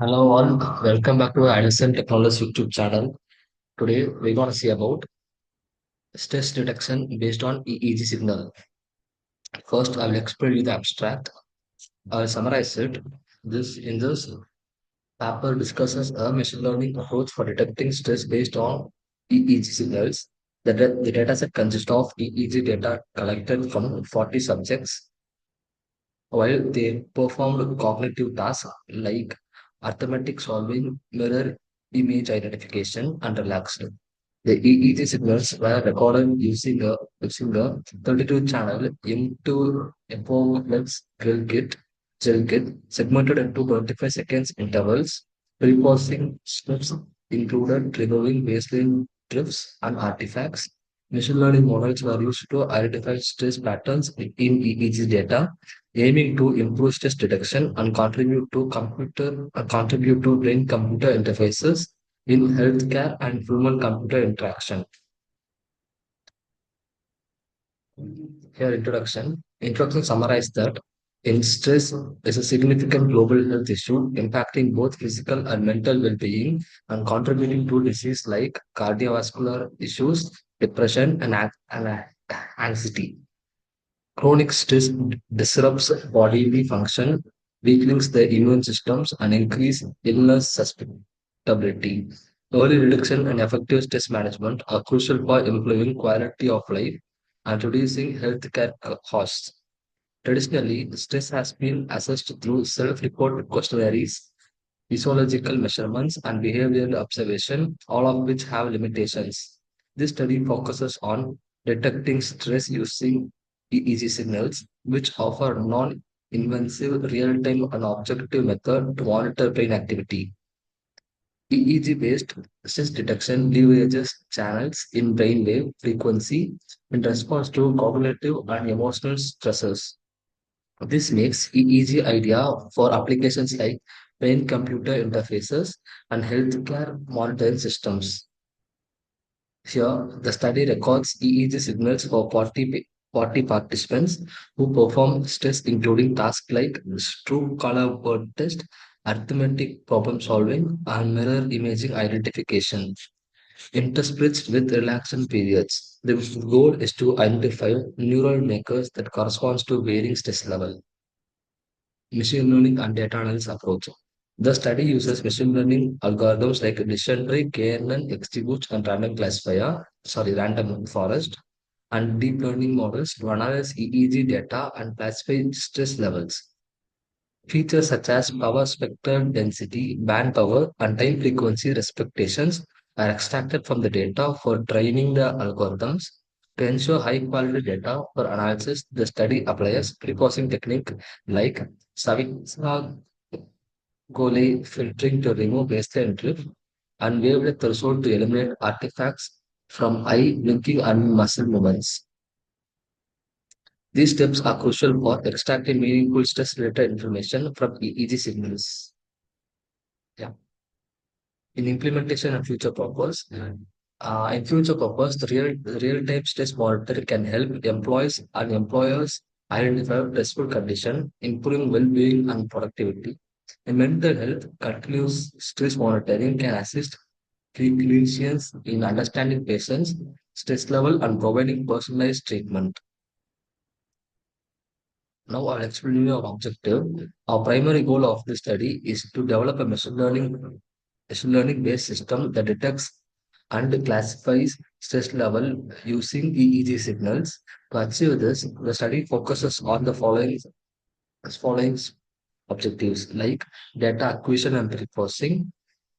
Hello all, welcome back to Aislyn Technologies YouTube channel. Today we're gonna see about stress detection based on EEG signal. First, I will explain you the abstract. I'll summarize it. This paper discusses a machine learning approach for detecting stress based on EEG signals. The data set consists of EEG data collected from 40 subjects while they performed cognitive tasks like arithmetic solving, mirror image identification, and relaxation. The EEG signals were recorded using a 32-channel M2 epoplex drill kit segmented into 25 seconds intervals. Pre-processing steps included removing baseline drifts and artifacts. Machine learning models were used to identify stress patterns in EEG data, aiming to improve stress detection and contribute to brain-computer interfaces in healthcare and human-computer interaction. Here, introduction summarizes that in stress is a significant global health issue impacting both physical and mental well-being and contributing to disease like cardiovascular issues, depression, and anxiety. Chronic stress disrupts bodily function, weakens the immune systems, and increase illness susceptibility. Early reduction and effective stress management are crucial for improving quality of life and reducing healthcare costs. Traditionally, stress has been assessed through self-report questionnaires, physiological measurements, and behavioral observation, all of which have limitations. This study focuses on detecting stress using EEG signals, which offer non-invasive, real-time, and objective method to monitor brain activity. EEG-based stress detection leverages channels in brainwave frequency in response to cognitive and emotional stresses. This makes EEG ideal for applications like brain-computer interfaces and healthcare monitoring systems. Here, the study records EEG signals for 40 participants who perform tests including tasks like true color word test, arithmetic problem solving, and mirror imaging identification, interspersed with relaxation periods. The goal is to identify neural makers that corresponds to varying stress level. Machine learning and data analysis approach. The study uses machine learning algorithms like decision tree, KNN, XGBoost, and random forest, and deep learning models to analyze EEG data and classify stress levels. Features such as power spectral density, band power, and time frequency expectations are extracted from the data for training the algorithms. To ensure high quality data for analysis, the study applies pre-processing technique like Savitsa Golay filtering to remove baseline drift and wavelet threshold to eliminate artifacts from eye blinking and muscle movements. These steps are crucial for extracting meaningful stress-related information from EEG signals. Yeah. In future purpose, the real-time stress monitor can help employees and employers identify stressful condition, improving well-being and productivity. In mental health, continuous stress monitoring can assist clinicians in understanding patients' stress level and providing personalized treatment. Now I'll explain you our objective. Our primary goal of the study is to develop a machine learning based system that detects and classifies stress level using EEG signals. To achieve this, the study focuses on the following objectives like data acquisition and pre-processing,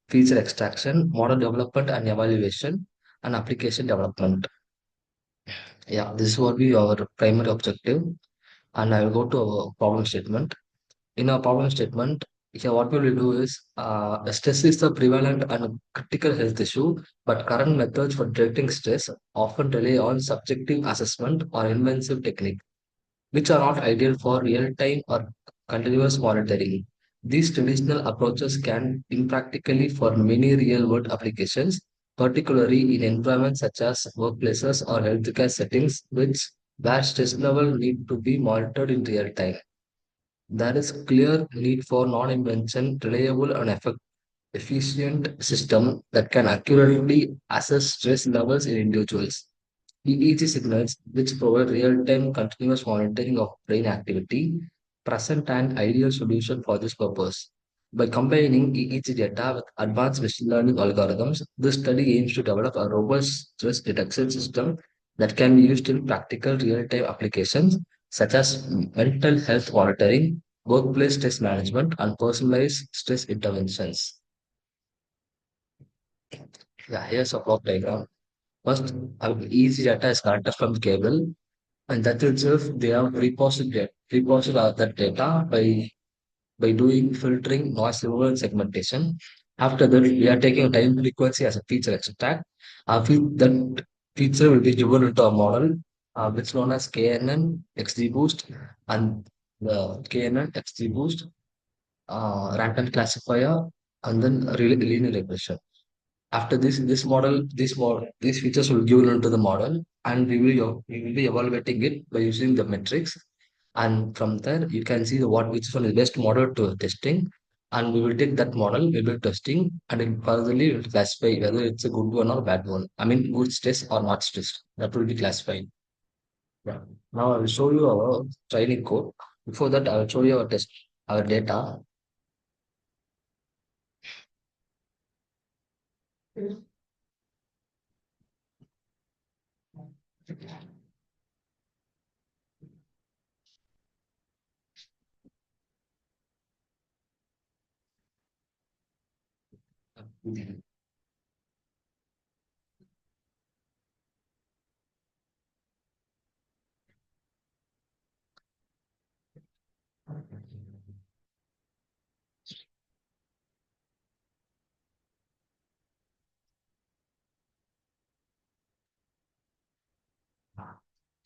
feature extraction, model development and evaluation, and application development. Yeah, this will be our primary objective. And I will go to our problem statement. In our problem statement, here what we will do is stress is a prevalent and critical health issue, but current methods for detecting stress often rely on subjective assessment or invasive technique, which are not ideal for real-time or continuous monitoring. These traditional approaches can impractically for many real-world applications, particularly in environments such as workplaces or healthcare settings, which where stress level need to be monitored in real time. There is clear need for non-invention, reliable and efficient system that can accurately assess stress levels in individuals. EEG signals, which provide real-time continuous monitoring of brain activity, present an ideal solution for this purpose. By combining EEG data with advanced machine learning algorithms, this study aims to develop a robust stress detection system that can be used in practical real-time applications such as mental health monitoring, workplace stress management, and personalized stress interventions. Yeah, here's a block diagram. First, EEG data is collected from the cable, and that itself they have reposted that data by doing filtering, noise removal, and segmentation. After that, we are taking time frequency as a feature extract. That feature will be given into a model, which known as KNN XG boost and the KNN XG boost, random classifier, and then linear regression. After these features will given into the model, and we will be evaluating it by using the metrics. And from there, you can see what which one is best model to testing. And we will take that model, we will testing, and then furtherly we will classify whether it's a good one or bad one. I mean, good stress or not stress. That will be classified. Yeah. Now I will show you our training code. Before that, I will show you our data.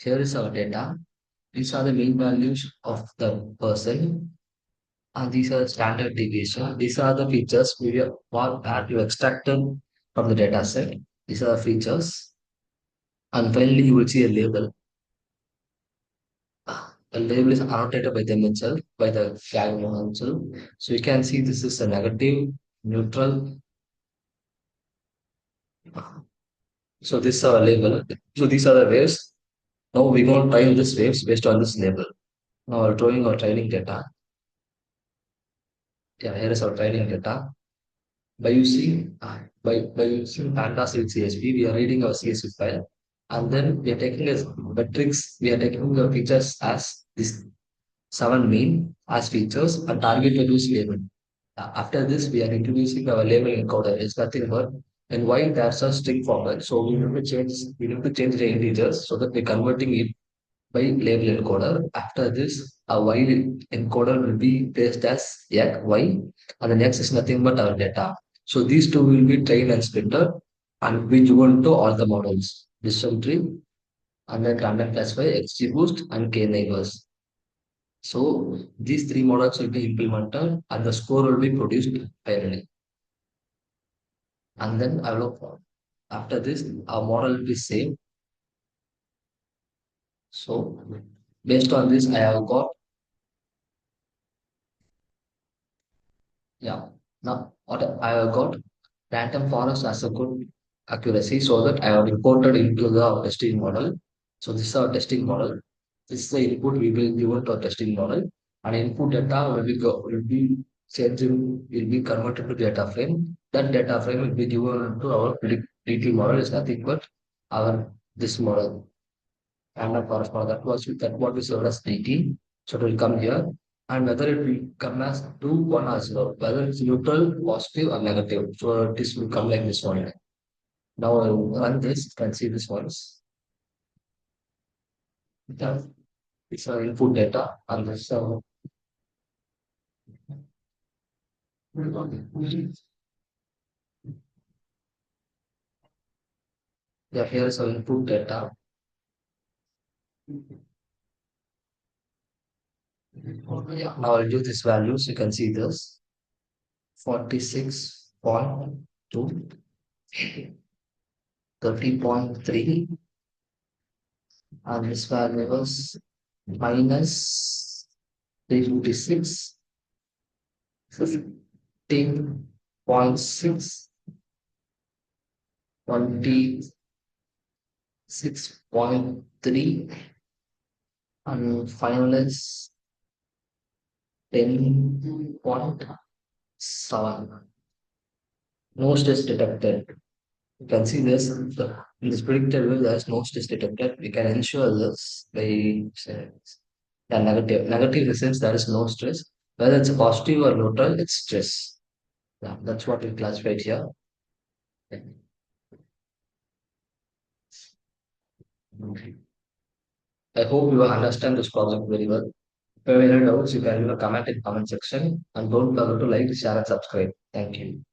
Here is our data. These are the mean values of the person, and these are standard deviation. These are the features that you extracted from the data set. These are the features. And finally, you will see a label. The label is annotated by them itself, by the diagram itself. So you can see this is a negative, neutral. So this is our label. So these are the waves. Now we're going to train these waves based on this label. Now we're drawing our training data. Yeah, here is our training data. By using pandas with CSV, we are reading our CSV file, and then we are taking as metrics. We are taking the features as this seven mean as features and targeted use label. After this, we are introducing our label encoder. It's nothing but and why there's a string format. So we need to change the integers so that we're converting it by label encoder. After this, a y encoder will be placed as x, y, and the x is nothing but our data. So these two will be trained and splitted and be given to all the models. Decision tree and then random classify, XGBoost, and K neighbors. So these three models will be implemented and the score will be produced parallelly. And then I will after this our model will be saved. So based on this, I have got yeah. Now, what I have got random forest as a good accuracy so that I have imported into the testing model. So this is our testing model. This is the input we will give to our testing model. And input data will be changing, will be converted to data frame. That data frame will be given to our predictive model is nothing but our this model. Random forest model that what is known as DT. So it will come here and whether it will come as 2, 1 or 0, whether it's neutral, positive or negative. So this will come like this one. Now I'll run this, you can see this ones. Yeah, it's our input data and this yeah, here is our input data. Yeah, now I'll do this values. You can see this 46.2, 30.3, and this value was minus 56, 15.6, 26.3, and final is 10.7. No stress detected. You can see this in this predicted way, there is no stress detected. We can ensure this by saying, yeah, negative. Negative in the sense there is no stress. Whether it's a positive or neutral, it's stress. Yeah, that's what we classified here. Okay. I hope you understand this project very well. If you have any doubts, you can leave a comment in comment section and don't forget to like, share, and subscribe. Thank you.